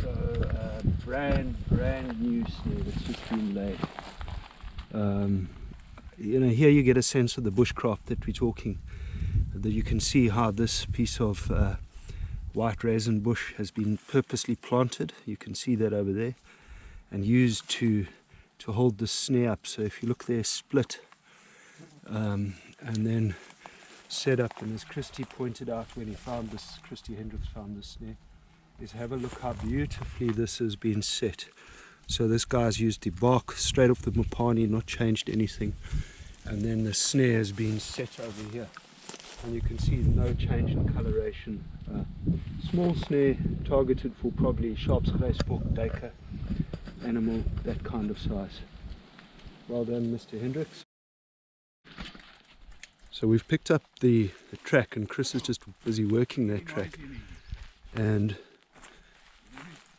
So brand new snare that's just been laid. You know, here you get a sense of the bushcraft that we're talking. That you can see how this piece of white resin bush has been purposely planted. You can see that over there, and used to hold the snare up. So if you look there, split, and then set up. And as Christy pointed out when he found this, Christy Hendricks found this snare, is have a look how beautifully this has been set. So this guy's used the bark straight off the mopani, not changed anything, and then the snare has been set over here, and you can see no change in coloration. Small snare targeted for probably sharpsgraspok, duiker, animal, that kind of size. Well done, Mr. Hendricks. So we've picked up the track, and Chris is just busy working that track, and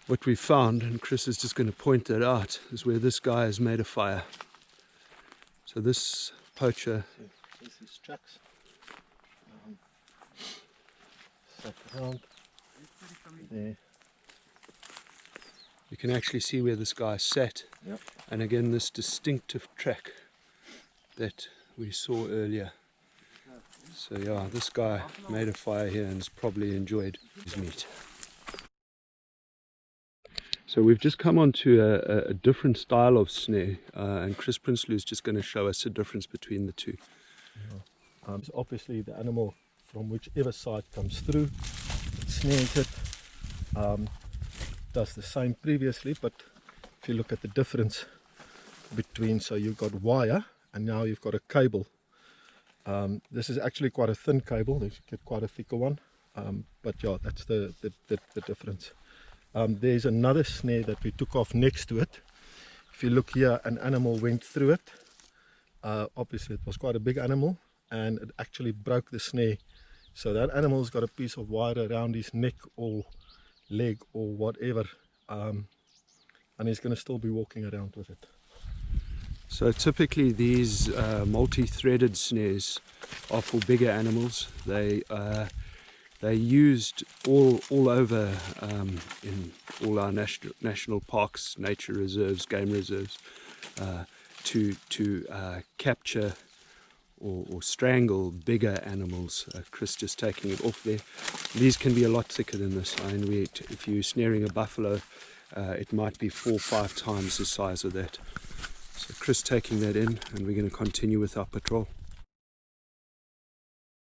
what we found, and Chris is just going to point that out, is where this guy has made a fire. So this poacher, this is tracks, set around there. You can actually see where this guy sat. Yep. And again, this distinctive track that we saw earlier. So yeah, this guy made a fire here and has probably enjoyed his meat. So we've just come on to a different style of snare, and Chris Prinsloo is just going to show us the difference between the two. Yeah. So obviously the animal from whichever side comes through, it snares it, does the same previously, but if you look at the difference between, so you've got wire and now you've got a cable. This is actually quite a thin cable, you get quite a thicker one, but yeah, that's the difference. There's another snare that we took off next to it. If you look here, an animal went through it. Obviously it was quite a big animal, and it actually broke the snare. So that animal's got a piece of wire around his neck or leg or whatever, and he's going to still be walking around with it. So typically these multi-threaded snares are for bigger animals. They're used all over in all our national parks, nature reserves, game reserves, to capture or strangle bigger animals. Chris just taking it off there. These can be a lot thicker than this. I mean, if you're snaring a buffalo, it might be 4 or 5 times the size of that. So Chris taking that in, and we're going to continue with our patrol.